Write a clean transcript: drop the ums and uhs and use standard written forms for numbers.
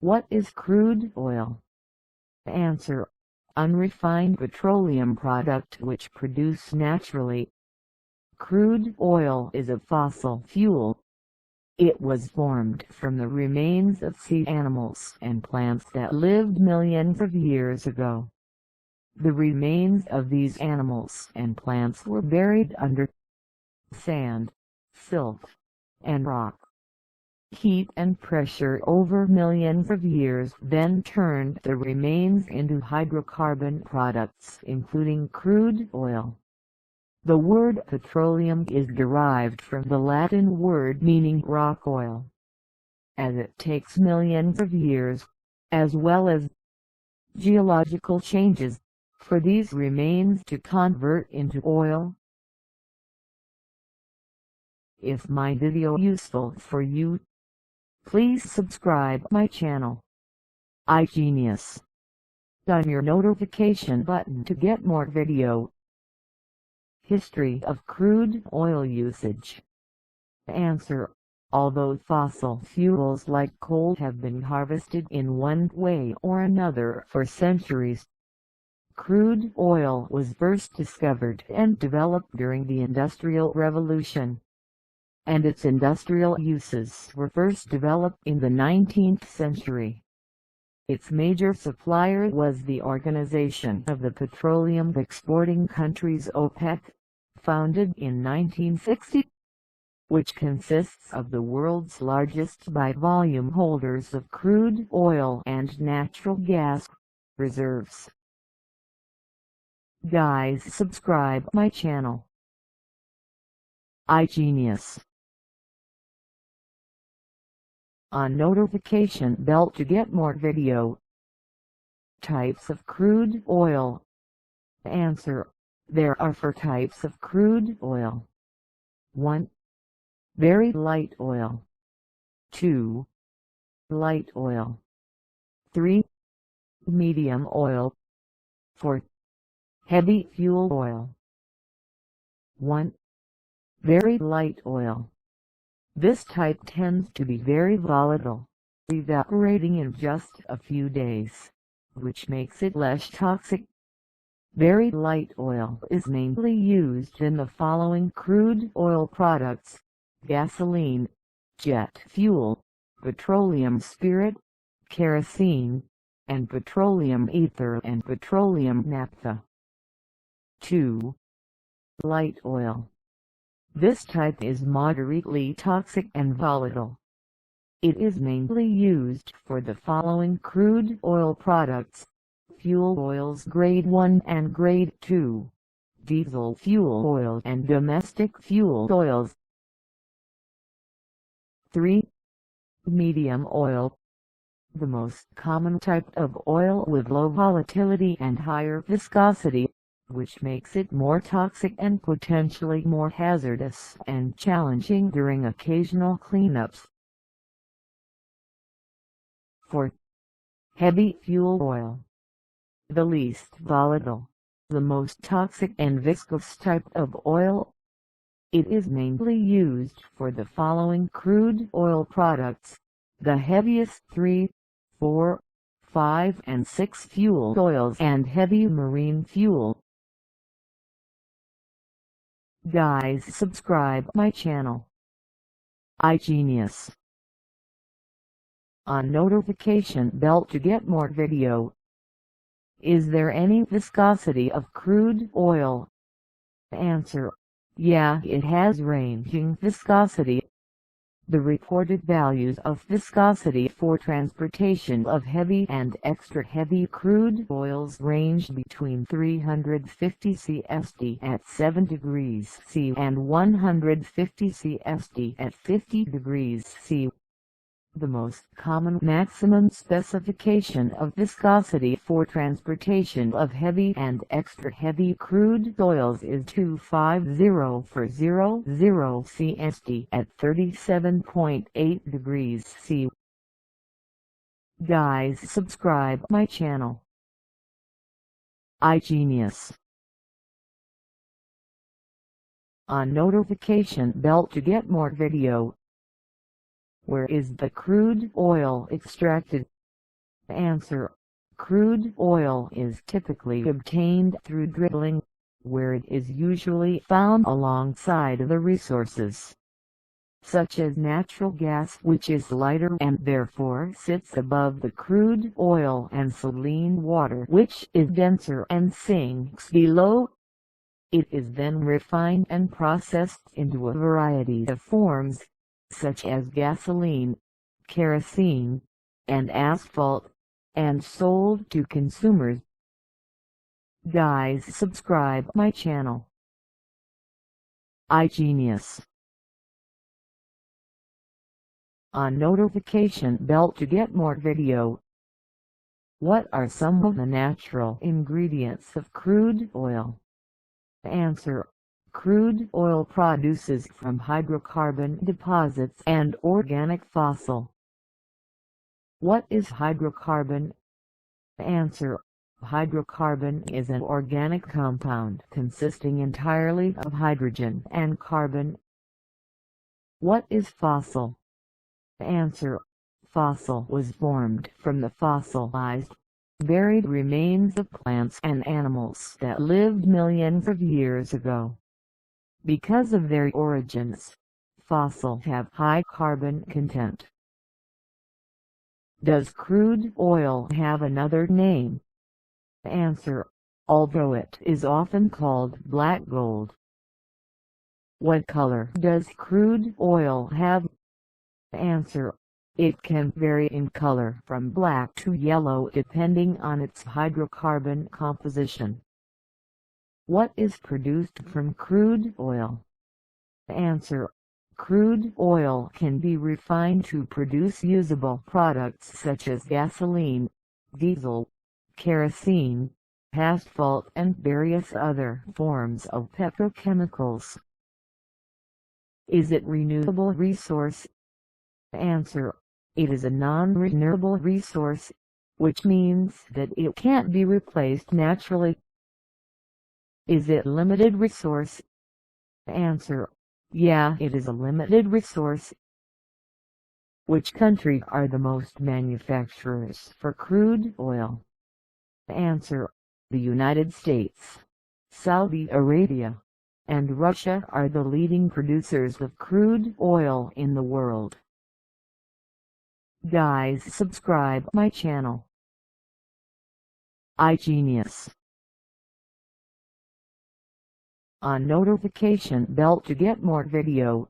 What is crude oil? Answer: unrefined petroleum product which produced naturally. Crude oil is a fossil fuel. It was formed from the remains of sea animals and plants that lived millions of years ago. The remains of these animals and plants were buried under sand, silt, and rock. Heat and pressure over millions of years then turned the remains into hydrocarbon products, including crude oil. The word petroleum is derived from the Latin word meaning rock oil, as it takes millions of years, as well as geological changes, for these remains to convert into oil. If my video useful for you, please subscribe my channel, iGenius. On your notification button to get more video. History of crude oil usage. Answer: although fossil fuels like coal have been harvested in one way or another for centuries, crude oil was first discovered and developed during the Industrial Revolution, and its industrial uses were first developed in the 19th century. Its major supplier was the Organization of the Petroleum Exporting Countries OPEC, founded in 1960, which consists of the world's largest by volume holders of crude oil and natural gas reserves. Guys, subscribe my channel, iGenius. On notification bell to get more video. Types of crude oil. Answer: there are 4 types of crude oil. 1. Very light oil. 2. Light oil. 3. Medium oil. 4. Heavy fuel oil. 1. Very light oil. This type tends to be very volatile, evaporating in just a few days, which makes it less toxic. Very light oil is mainly used in the following crude oil products: gasoline, jet fuel, petroleum spirit, kerosene, and petroleum ether and petroleum naphtha. 2. Light oil. This type is moderately toxic and volatile. It is mainly used for the following crude oil products: fuel oils grade 1 and grade 2, diesel fuel oil and domestic fuel oils. 3. Medium oil. The most common type of oil with low volatility and higher viscosity, which makes it more toxic and potentially more hazardous and challenging during occasional cleanups. 4. Heavy fuel oil. The least volatile, the most toxic and viscous type of oil. It is mainly used for the following crude oil products: the heaviest 3, 4, 5 and 6 fuel oils and heavy marine fuel. Guys, subscribe my channel, iGenius. On notification bell to get more video. Is there any viscosity of crude oil? Answer: yeah, it has ranging viscosity. The reported values of viscosity for transportation of heavy and extra heavy crude oils range between 350 cst at 7 degrees C and 150 cst at 50 degrees C. The most common maximum specification of viscosity for transportation of heavy and extra heavy crude oils is 250 for 00 cst at 37.8 degrees C. Guys, subscribe my channel, iGenius. On notification bell to get more video. Where is the crude oil extracted? Answer: crude oil is typically obtained through drilling, where it is usually found alongside the resources, such as natural gas, which is lighter and therefore sits above the crude oil, and saline water, which is denser and sinks below. It is then refined and processed into a variety of forms, such as gasoline, kerosene, and asphalt, and sold to consumers. Guys, subscribe my channel. iGenius. On notification bell to get more video. What are some of the natural ingredients of crude oil? Answer: crude oil produces from hydrocarbon deposits and organic fossil. What is hydrocarbon? Answer: hydrocarbon is an organic compound consisting entirely of hydrogen and carbon. What is fossil? Answer: fossil was formed from the fossilized, buried remains of plants and animals that lived millions of years ago. Because of their origins, fossils have high carbon content. Does crude oil have another name? Answer: although it is often called black gold. What color does crude oil have? Answer: it can vary in color from black to yellow depending on its hydrocarbon composition. What is produced from crude oil? Answer: crude oil can be refined to produce usable products such as gasoline, diesel, kerosene, asphalt, and various other forms of petrochemicals. Is it renewable resource? Answer: it is a non-renewable resource, which means that it can't be replaced naturally. Is it limited resource? Answer: yeah, it is a limited resource. Which country are the most manufacturers for crude oil? Answer: the United States, Saudi Arabia, and Russia are the leading producers of crude oil in the world. Guys, subscribe my channel. iGenius. On notification bell to get more video.